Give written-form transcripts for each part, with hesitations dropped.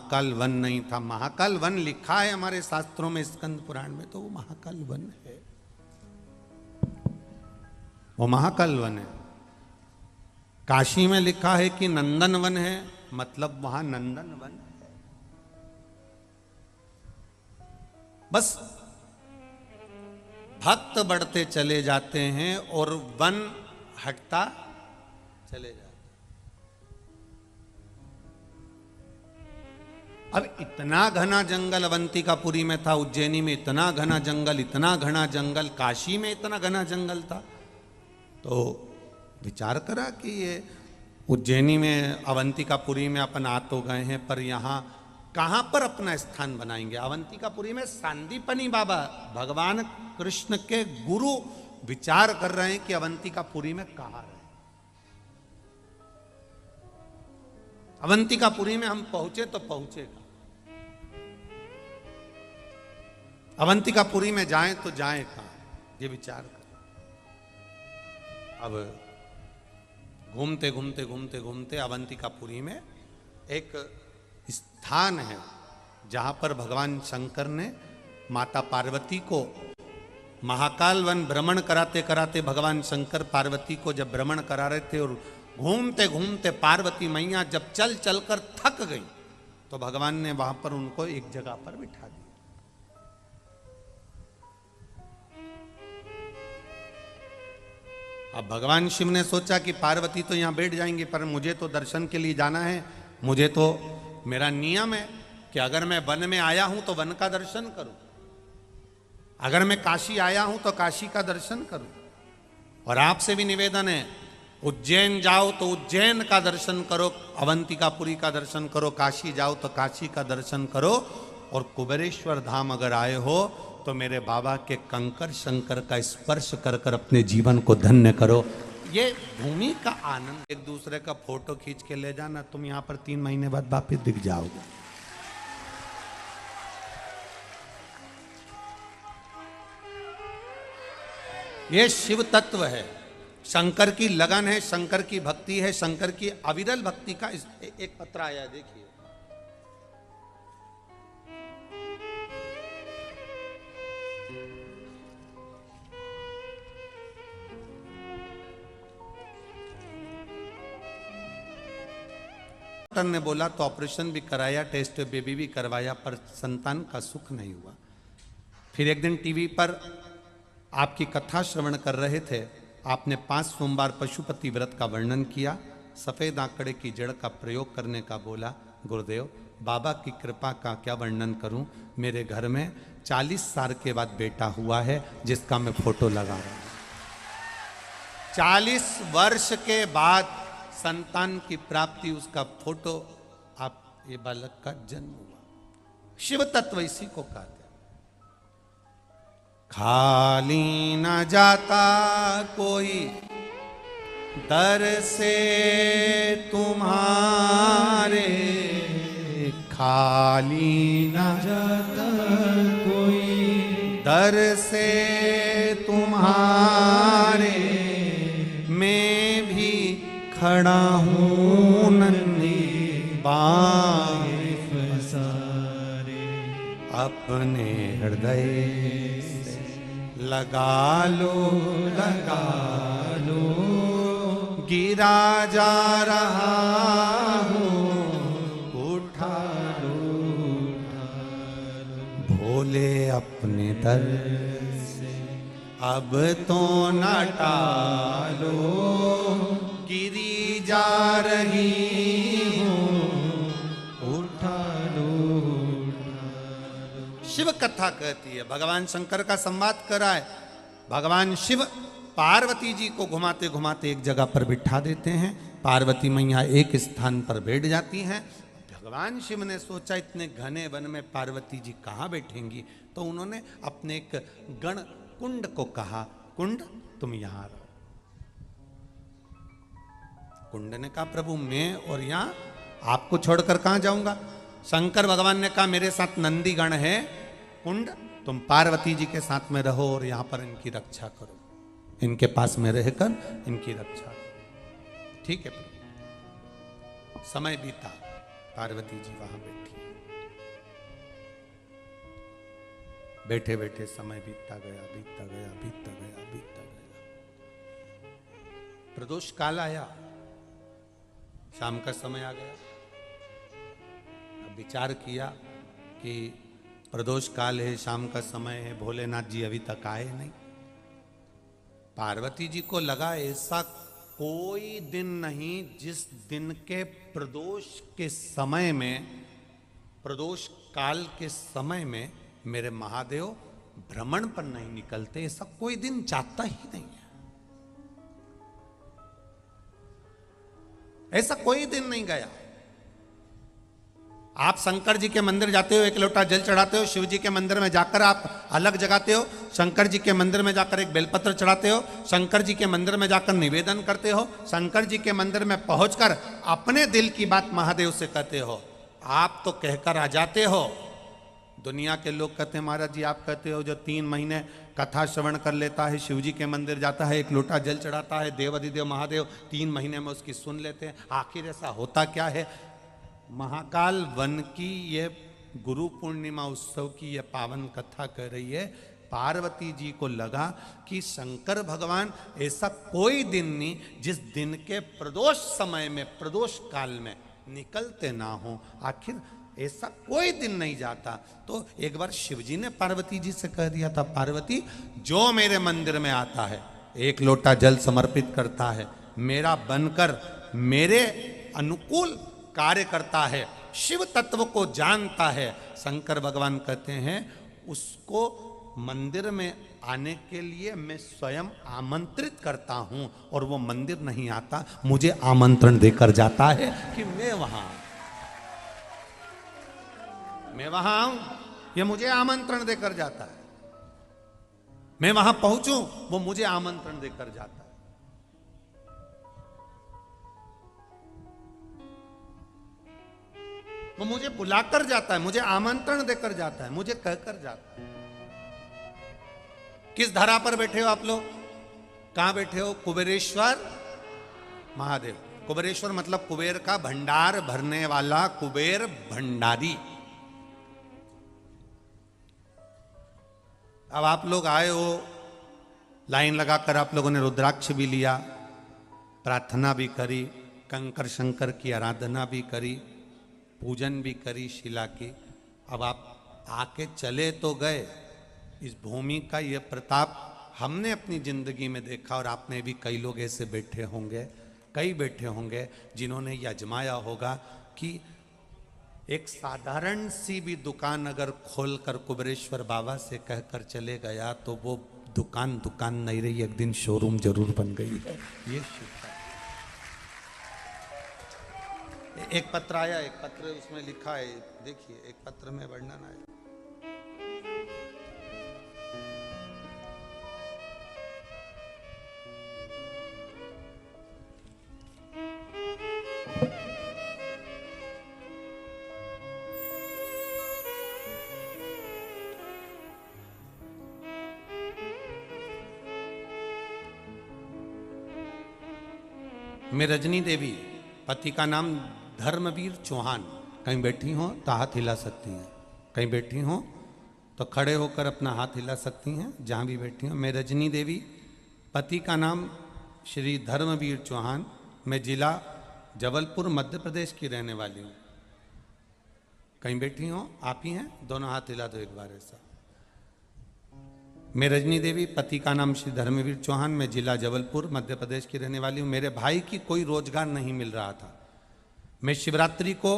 Mahakal one नहीं था। Mahakal one लिखा है हमारे शास्त्रों में, स्कंद पुराण में, तो वो महाकाल वन है, वो महाकाल वन है। काशी में लिखा है कि नंदन वन है, मतलब वहां नंदन वन है। बस भक्त बढ़ते चले जाते हैं और वन हटता चले जाता। अब इतना घना जंगल अवंतिकापुरी में था, उज्जैनी में इतना घना जंगल, इतना घना जंगल, काशी में इतना घना जंगल था। तो विचार करा कि ये उज्जैनी में अवंतिकापुरी में अपन आ तो गए हैं, पर यहाँ कहाँ पर अपना स्थान बनाएंगे। अवंतिकापुरी में सांदीपनी बाबा भगवान कृष्ण के गुरु विचार कर रहे हैं कि अवंतिकापुरी में कहाँ रहे। अवंतिकापुरी में हम पहुंचे तो पहुंचेगा, अवंतिकापुरी में जाएं तो जाएं कहाँ, ये विचार कर। अब घूमते घूमते घूमते घूमते अवंतिकापुरी में एक स्थान है जहां पर भगवान शंकर ने माता पार्वती को महाकाल वन भ्रमण कराते कराते, भगवान शंकर पार्वती को जब भ्रमण करा रहे थे और घूमते घूमते पार्वती मैया जब चल चलकर थक गई, तो भगवान ने वहां पर उनको एक जगह पर बिठा दिया। अब भगवान शिव ने सोचा कि पार्वती तो यहां बैठ जाएंगे, पर मुझे तो दर्शन के लिए जाना है, मुझे तो, मेरा नियम है कि अगर मैं वन में आया हूं तो वन का दर्शन करूं, अगर मैं काशी आया हूं तो काशी का दर्शन करूं। और आपसे भी निवेदन है, उज्जैन जाओ तो उज्जैन का दर्शन करो, अवंतिकापुरी का दर्शन करो, काशी जाओ तो काशी का दर्शन करो, और कुबेरेश्वर धाम अगर आए हो तो मेरे बाबा के कंकर शंकर का स्पर्श कर कर अपने जीवन को धन्य करो। ये भूमि का आनंद। एक दूसरे का फोटो खींच के ले जाना, तुम यहां पर 3 महीने बाद वापिस दिख जाओगे। ये शिव तत्व है, शंकर की लगन है, शंकर की भक्ति है, शंकर की अविरल भक्ति का एक पत्र आया, देखिए। डॉक्टर ने बोला तो ऑपरेशन भी कराया, टेस्ट बेबी भी करवाया, पर संतान का सुख नहीं हुआ। फिर एक दिन टीवी पर आपकी कथा श्रवण कर रहे थे, आपने 5 सोमवार पशुपति व्रत का वर्णन किया, सफेद आंकड़े की जड़ का प्रयोग करने का बोला। गुरुदेव, बाबा की कृपा का क्या वर्णन करूं, मेरे घर में 40 साल के बाद बेटा हुआ है, जिसका मैं फोटो लगा रहा हूं। 40 वर्ष के बाद संतान की प्राप्ति, उसका फोटो, आप, ये बालक का जन्म हुआ। शिव तत्व इसी को कहते हैं। खाली न जाता कोई दर से तुम्हारे, खाली न जाता कोई दर से तुम्हारे, मैं भी खड़ा हूँ नन्ही बाएं पसारे, अपने हृदय से लगा लो, गिरा जा रहा हूँ, उठा लो, भोले अपने दर से अब तो न टालो, गिरी जा रही हूँ, उठा लो। शिव कथा कहती है, भगवान शंकर का संवाद करा है। भगवान शिव पार्वती जी को घुमाते घुमाते एक जगह पर बिठा देते हैं, पार्वती मैया एक स्थान पर बैठ जाती हैं। भगवान शिव ने सोचा इतने घने वन में पार्वती जी कहाँ बैठेंगी, तो उन्होंने अपने एक गण कुंड को कहा, कुंड तुम यहाँ रहो। कुंड ने कहा, प्रभु मैं और यहाँ आपको छोड़कर कहाँ जाऊंगा। शंकर भगवान ने कहा, मेरे साथ नंदी गण है, कुंड तुम पार्वती जी के साथ में रहो और यहाँ पर इनकी रक्षा करो, इनके पास में रहकर इनकी रक्षा करो। ठीक है प्रभु। समय बीता, पार्वती जी वहां बैठी, बैठे बैठे समय बीतता गया, बीतता गया, बीतता गया, बीतता गया। प्रदोष काल आया, शाम का समय आ गया। अब विचार किया कि प्रदोष काल है, शाम का समय है, भोलेनाथ जी अभी तक आए नहीं। पार्वती जी को लगा ऐसा कोई दिन नहीं जिस दिन के प्रदोष के समय में, प्रदोष काल के समय में मेरे महादेव भ्रमण पर नहीं निकलते। ऐसा कोई दिन जाता ही नहीं है, ऐसा कोई दिन नहीं गया। आप शंकर जी के मंदिर जाते हो, एक लोटा जल चढ़ाते हो, शिव जी के मंदिर में जाकर आप अलग जगाते हो, शंकर जी के मंदिर में जाकर एक बेलपत्र चढ़ाते हो, शंकर जी के मंदिर में जाकर निवेदन करते हो, शंकर जी के मंदिर में पहुंचकर अपने दिल की बात महादेव से कहते हो। आप तो कहकर आ जाते हो। दुनिया के लोग कहते हैं महाराज जी आप कहते हो जो 3 महीने कथा श्रवण कर लेता है, शिव जी के मंदिर जाता है, एक लोटा जल चढ़ाता है, देव अधिदेव महादेव 3 महीने में उसकी सुन लेते हैं। आखिर ऐसा होता क्या है? महाकाल वन की ये गुरु पूर्णिमा उत्सव की ये पावन कथा कह रही है। पार्वती जी को लगा कि शंकर भगवान ऐसा कोई दिन नहीं जिस दिन के प्रदोष समय में, प्रदोष काल में निकलते ना हो। आखिर ऐसा कोई दिन नहीं जाता। तो एक बार शिवजी ने पार्वती जी से कह दिया था, पार्वती जो मेरे मंदिर में आता है, एक लोटा जल समर्पित करता है, मेरा बनकर मेरे अनुकूल कार्य करता है, शिव तत्व को जानता है, शंकर भगवान कहते हैं उसको मंदिर में आने के लिए मैं स्वयं आमंत्रित करता हूं, और वो मंदिर नहीं आता, मुझे आमंत्रण देकर जाता है कि मैं वहां आऊं। ये मुझे आमंत्रण देकर जाता है, मैं वहां पहुंचूं, वो मुझे आमंत्रण देकर जाता है। वो मुझे बुलाकर जाता है, मुझे आमंत्रण देकर जाता है, मुझे कहकर जाता है। किस धरा पर बैठे हो आप लोग? कहां बैठे हो? कुबेरेश्वर महादेव। कुबेरेश्वर मतलब कुबेर का भंडार भरने वाला, कुबेर भंडारी। अब आप लोग आए हो, लाइन लगाकर आप लोगों ने रुद्राक्ष भी लिया, प्रार्थना भी करी, कंकर शंकर की आराधना भी करी, पूजन भी करी शिला की। अब आप आके चले तो गए। इस भूमि का ये प्रताप हमने अपनी जिंदगी में देखा, और आपने भी कई लोग ऐसे बैठे होंगे, कई बैठे होंगे जिन्होंने ये आजमाया होगा कि एक साधारण सी भी दुकान अगर खोलकर कुबेरेश्वर बाबा से कहकर चले गया तो वो दुकान नहीं रही, एक दिन शोरूम जरूर बन गई है। ये एक पत्र आया, एक पत्र उसमें लिखा है, देखिए एक पत्र में वर्णन आया। मैं रजनी देवी, पति का नाम धर्मवीर चौहान। कहीं बैठी हो तो हाथ हिला सकती हैं, कहीं बैठी हो तो खड़े होकर अपना हाथ हिला सकती हैं, जहाँ भी बैठी हो। मैं रजनी देवी, पति का नाम श्री धर्मवीर चौहान, मैं जिला जबलपुर मध्य प्रदेश की रहने वाली हूँ। कहीं बैठी हो, आप ही हैं, दोनों हाथ हिला दो एक बार ऐसा। मैं रजनी देवी, पति का नाम श्री धर्मवीर चौहान, मैं जिला जबलपुर मध्य प्रदेश की रहने वाली हूँ। मेरे भाई की कोई रोजगार नहीं मिल रहा था। मैं शिवरात्रि को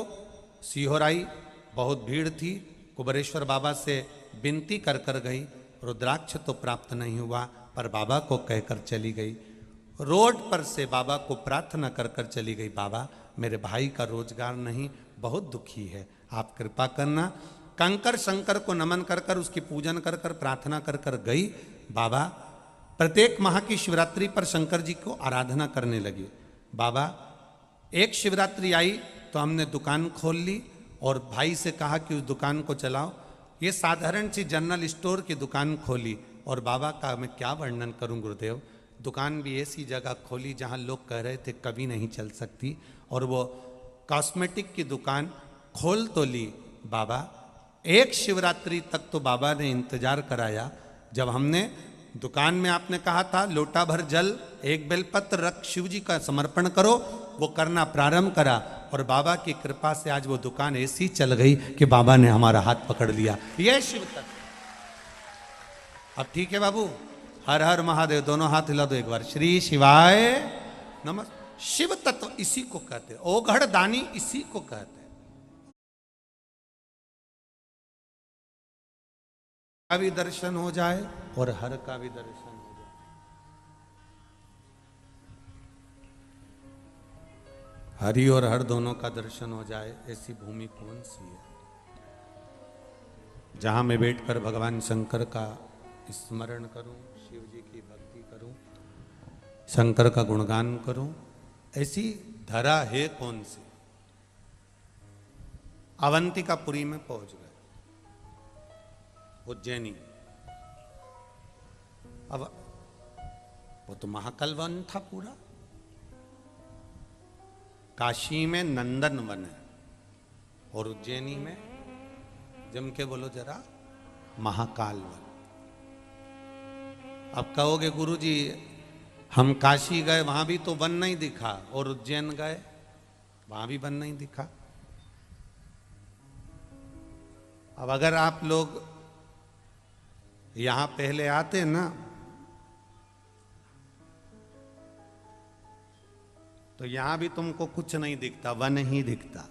सीहोर आई, बहुत भीड़ थी, कुबेरेश्वर बाबा से विनती कर कर गई, रुद्राक्ष तो प्राप्त नहीं हुआ, पर बाबा को कहकर चली गई। रोड पर से बाबा को प्रार्थना कर कर चली गई, बाबा मेरे भाई का रोजगार नहीं, बहुत दुखी है, आप कृपा करना। कंकर शंकर को नमन कर कर, उसकी पूजन कर कर, प्रार्थना कर कर गई। बाबा प्रत्येक माह की शिवरात्रि पर शंकर जी को आराधना करने लगी। बाबा एक शिवरात्रि आई तो हमने दुकान खोल ली और भाई से कहा कि उस दुकान को चलाओ। ये साधारण सी जनरल स्टोर की दुकान खोली, और बाबा का मैं क्या वर्णन करूं गुरुदेव, दुकान भी ऐसी जगह खोली जहां लोग कह रहे थे कभी नहीं चल सकती, और वो कॉस्मेटिक की दुकान खोल तो ली बाबा, एक शिवरात्रि तक तो बाबा ने इंतजार कराया। जब हमने दुकान में आपने कहा था लोटा भर जल एक बेलपत्र रख शिव जी का समर्पण करो, वो करना प्रारंभ करा और बाबा की कृपा से आज वो दुकान ऐसी चल गई कि बाबा ने हमारा हाथ पकड़ लिया। ये शिव तत्व। अब ठीक है बाबू, हर हर महादेव, दोनों हाथ हिला दो एक बार, श्री शिवाय नमः। शिव तत्व इसी को कहते हैं, ओघड़ दानी इसी को कहते हैं। का भी दर्शन हो जाए और हर का भी दर्शन हो जाए। हरि और हर दोनों का दर्शन हो जाए, ऐसी भूमि कौन सी है जहां मैं बैठकर भगवान शंकर का स्मरण करूं, शिव जी की भक्ति करूं, शंकर का गुणगान करूं। ऐसी धरा है कौन सी? अवंतिकापुरी में पहुंच गए, उज्जैनी। अब वो तो महाकाल वन था पूरा। काशी में नंदन वन है और उज्जैनी में, जम के बोलो जरा, महाकाल वन। अब कहोगे गुरुजी हम काशी गए वहां भी तो वन नहीं दिखा, और उज्जैन गए वहां भी वन नहीं दिखा। अब अगर आप लोग यहां पहले आते ना तो यहां भी तुमको कुछ नहीं दिखता, वन ही दिखता।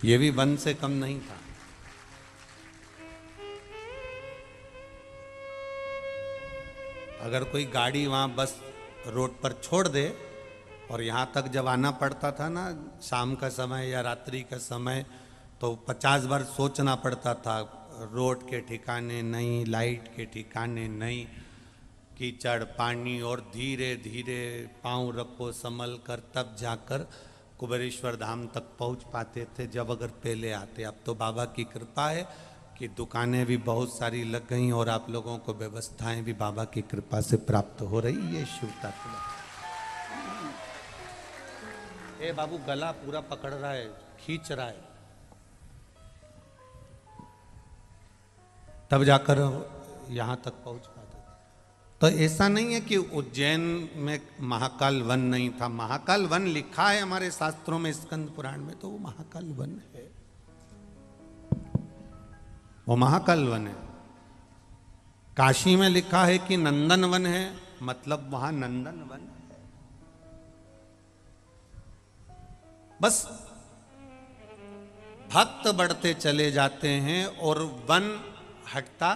ये भी वन से कम नहीं था। अगर कोई गाड़ी वहां बस रोड पर छोड़ दे और यहां तक जब आना पड़ता था ना शाम का समय या रात्रि का समय, तो 50 बार सोचना पड़ता था। रोड के ठिकाने नहीं, लाइट के ठिकाने नहीं, कीचड़ पानी, और धीरे धीरे पांव रखो संभल कर, तब जाकर कुबेरेश्वर धाम तक पहुंच पाते थे जब अगर पहले आते। अब तो बाबा की कृपा है कि दुकानें भी बहुत सारी लग गई और आप लोगों को व्यवस्थाएं भी बाबा की कृपा से प्राप्त हो रही है। शिव तत्व। ए बाबू गला पूरा पकड़ रहा है, खींच रहा है, तब जाकर यहां तक पहुंच पाते। तो ऐसा नहीं है कि उज्जैन में महाकाल वन नहीं था। महाकाल वन लिखा है हमारे शास्त्रों में, स्कंद पुराण में, तो वो महाकाल वन है, वो महाकाल वन है। काशी में लिखा है कि नंदन वन है, मतलब वहां नंदन वन है। बस भक्त बढ़ते चले जाते हैं और वन हटता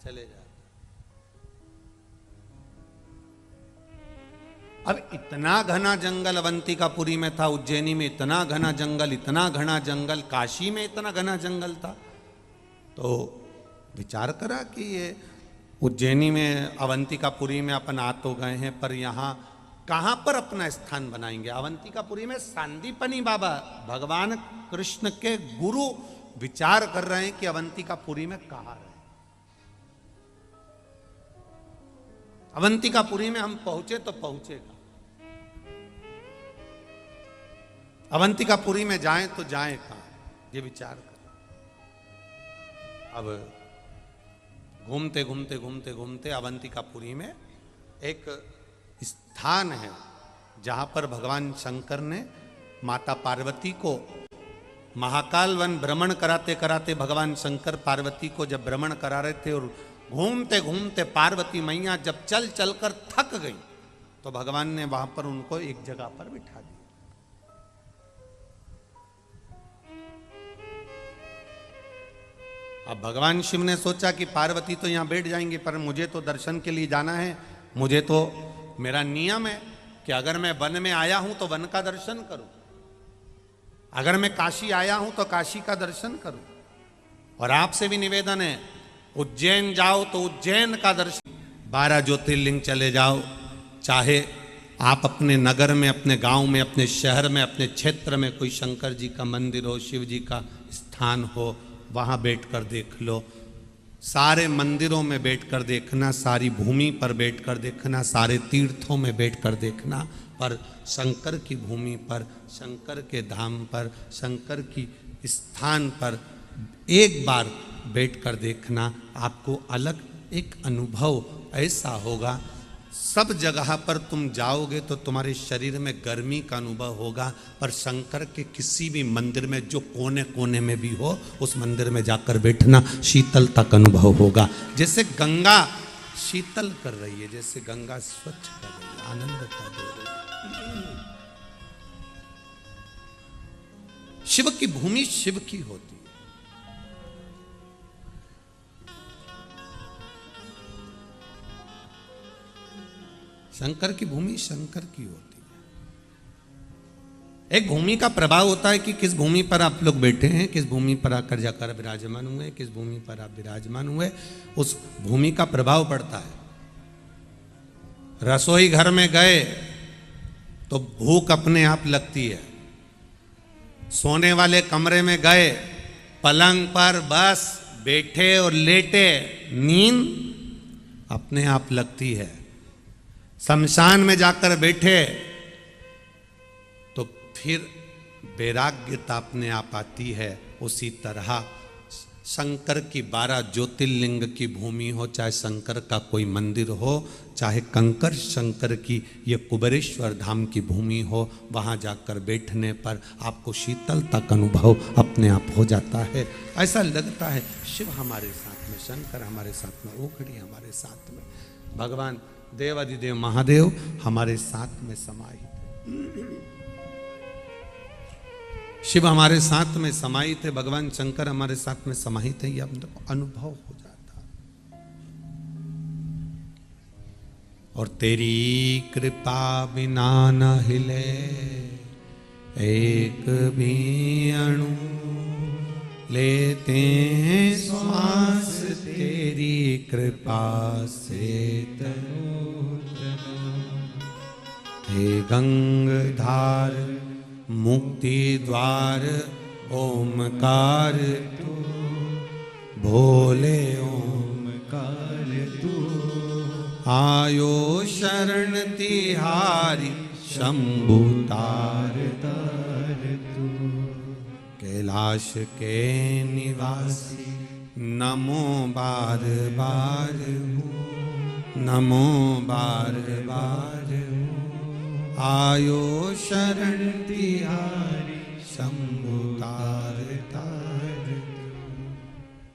चले जाता। अब इतना घना जंगल अवंतिकापुरी में था, उज्जैनी में इतना घना जंगल, इतना घना जंगल, काशी में इतना घना जंगल था। तो विचार करा कि ये उज्जैनी में अवंतिकापुरी में अपन आ तो गए हैं, पर यहाँ कहाँ पर अपना स्थान बनाएंगे? अवंतिकापुरी में सांदीपनी बाबा भगवान कृष्ण के गुरु विचार कर रहे हैं कि अवंतिकापुरी में कहाँ रहे। अवंतिकापुरी में हम पहुंचे तो पहुंचेगा, अवंतिकापुरी में जाएं तो जाएं कहाँ, ये विचार कर। अब घूमते घूमते घूमते घूमते अवंतिकापुरी में एक स्थान है जहां पर भगवान शंकर ने माता पार्वती को महाकाल वन भ्रमण कराते कराते, भगवान शंकर पार्वती को जब भ्रमण करा रहे थे और घूमते घूमते पार्वती मैया जब चल चल कर थक गई तो भगवान ने वहां पर उनको एक जगह पर बिठा दिया। अब भगवान शिव ने सोचा कि पार्वती तो यहां बैठ जाएंगे, पर मुझे तो दर्शन के लिए जाना है। मुझे तो, मेरा नियम है कि अगर मैं वन में आया हूं तो वन का दर्शन करूं, अगर मैं काशी आया हूं तो काशी का दर्शन करूं। और आपसे भी निवेदन है, उज्जैन जाओ तो उज्जैन का दर्शन, 12 ज्योतिर्लिंग चले जाओ, चाहे आप अपने नगर में, अपने गांव में, अपने शहर में, अपने क्षेत्र में कोई शंकर जी का मंदिर हो, शिव जी का स्थान हो, वहां बैठकर देख लो। सारे मंदिरों में बैठकर देखना, सारी भूमि पर बैठकर देखना, सारे तीर्थों में बैठकर देखना, पर शंकर की भूमि पर, शंकर के धाम पर, शंकर की स्थान पर एक बार बैठकर देखना, आपको अलग एक अनुभव ऐसा होगा। सब जगह पर तुम जाओगे तो तुम्हारे शरीर में गर्मी का अनुभव होगा, पर शंकर के किसी भी मंदिर में जो कोने कोने में भी हो, उस मंदिर में जाकर बैठना, शीतलता का अनुभव होगा। जैसे गंगा शीतल कर रही है, जैसे गंगा स्वच्छ कर रही है, आनंदता दे रही है। शिव की भूमि शिव की होती है। शंकर की भूमि शंकर की होती है। एक भूमि का प्रभाव होता है कि किस भूमि पर आप लोग बैठे हैं, किस भूमि पर आकर जाकर विराजमान हुए, किस भूमि पर आप विराजमान हुए, उस भूमि का प्रभाव पड़ता है। रसोई घर में गए तो भूख अपने आप लगती है। सोने वाले कमरे में गए, पलंग पर बस बैठे और लेटे, नींद अपने आप लगती है। शमशान में जाकर बैठे तो फिर वैराग्यता अपने आप आती है। उसी तरह शंकर की 12 ज्योतिर्लिंग की भूमि हो, चाहे शंकर का कोई मंदिर हो, चाहे कंकर शंकर की ये कुबेरेश्वर धाम की भूमि हो, वहाँ जाकर बैठने पर आपको शीतलता का अनुभव अपने आप हो जाता है। ऐसा लगता है शिव हमारे साथ में, शंकर हमारे साथ में, ओखड़ी हमारे साथ में, भगवान देवादिदेव महादेव हमारे साथ में समाहित। शिव हमारे साथ में समाहित है, भगवान शंकर हमारे साथ में समाहित है, यह अनुभव हो जाता है। और तेरी कृपा बिना न हिले एक भी अणु, लेते हैं श्वास तेरी कृपा से तनु तनु। हे गंगाधार मुक्ति द्वार ओमकार तू, भोले ओमकार तू। आयो शरण तिहारी शंभु तार तार तू। कैलाश के निवासी नमो बार बार हूँ, नमो बार बार हूँ। आयो शरण तिहारी शंभु तार तार।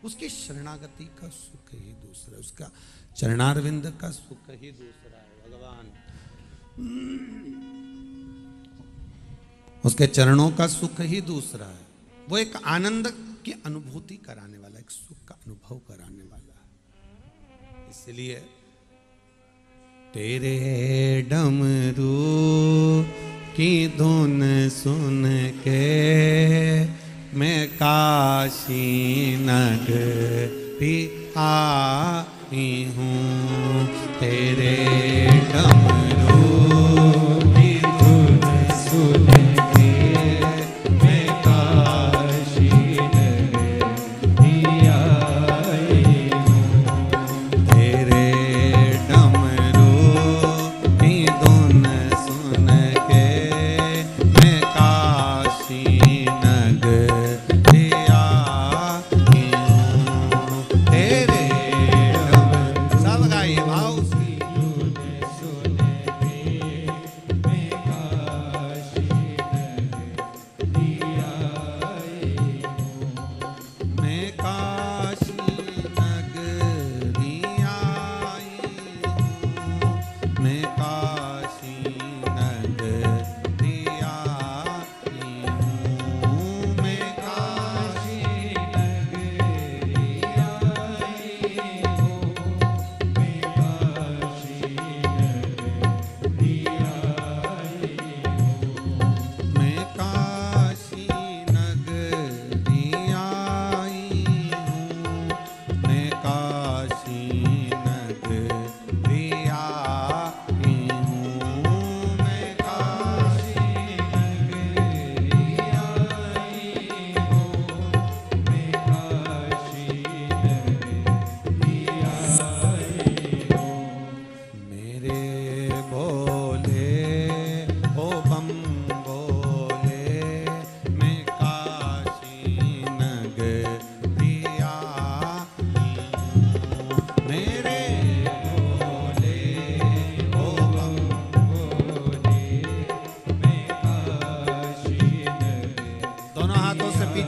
उसकी शरणागति का सुख ही दूसरा, उसका चरणारविंद का सुख ही दूसरा है। भगवान उसके चरणों का सुख ही दूसरा है। वो एक आनंद की अनुभूति कराने वाला, एक सुख का अनुभव कराने वाला है। इसलिए तेरे डमरू की धुन सुन के मैं काशी नगरी आई हूँ। तेरे डमरू की धुन सुन के मैं काशी नगरी आई हूँ। तेरे डमरू की धुन सुन के मैं काशी नगरी आई हूँ। तेरे डमरू, सब गाइए भाव से।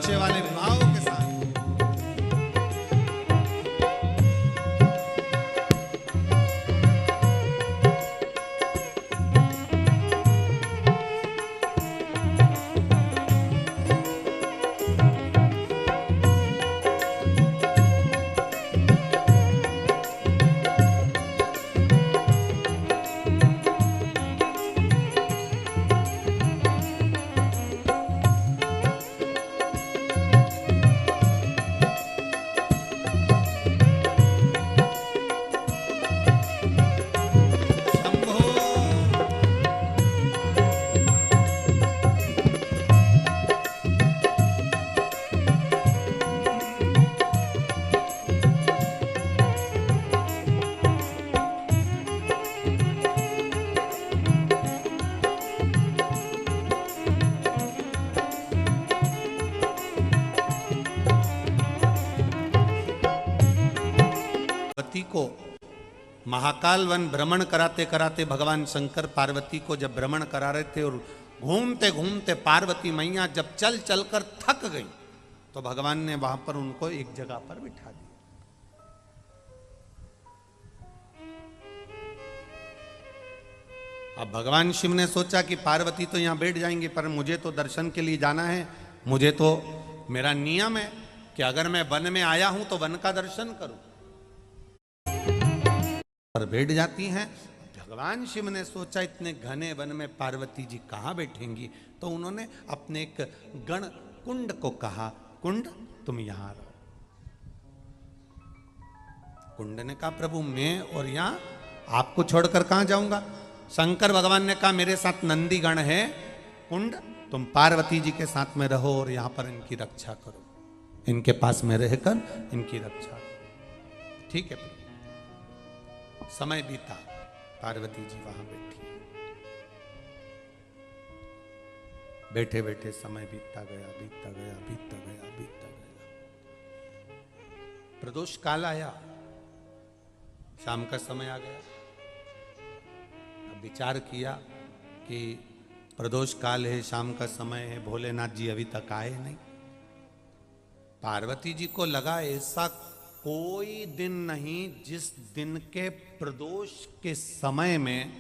ऊंचे वाले भाव के साथ। को महाकाल वन भ्रमण कराते कराते भगवान शंकर पार्वती को जब भ्रमण करा रहे थे और घूमते घूमते पार्वती मैया जब चल चलकर थक गई तो भगवान ने वहां पर उनको एक जगह पर बिठा दिया। अब भगवान शिव ने सोचा कि पार्वती तो यहां बैठ जाएंगे पर मुझे तो दर्शन के लिए जाना है, मुझे तो मेरा नियम है कि अगर मैं वन में आया हूं तो वन का दर्शन करूं। पर बैठ जाती हैं। भगवान शिव ने सोचा इतने घने वन में पार्वती जी कहाँ बैठेंगी, तो उन्होंने अपने एक गण कुंड को कहा, कुंड तुम यहां रहो। कुंड ने कहा प्रभु मैं और यहां आपको छोड़कर कहां जाऊंगा। शंकर भगवान ने कहा मेरे साथ नंदी गण है, कुंड तुम पार्वती जी के साथ में रहो और यहां पर इनकी रक्षा करो, इनके पास में रहकर इनकी रक्षा करो। ठीक है। समय बीता, पार्वती जी वहां बैठी, बैठे बैठे समय बीतता गया, बीतता गया, बीतता गया, बीतता गया। प्रदोष काल आया, शाम का समय आ गया। अब विचार किया कि प्रदोष काल है, शाम का समय है, भोलेनाथ जी अभी तक आए नहीं। पार्वती जी को लगा ऐसा कोई दिन नहीं जिस दिन के प्रदोष के समय में,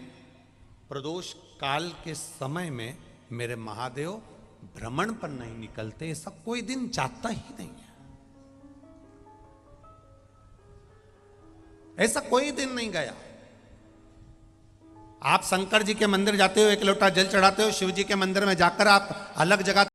प्रदोष काल के समय में मेरे महादेव भ्रमण पर नहीं निकलते। ऐसा कोई दिन जाता ही नहीं है, ऐसा कोई दिन नहीं गया। आप शंकर जी के मंदिर जाते हो, एक लोटा जल चढ़ाते हो, शिव जी के मंदिर में जाकर आप अलग जगह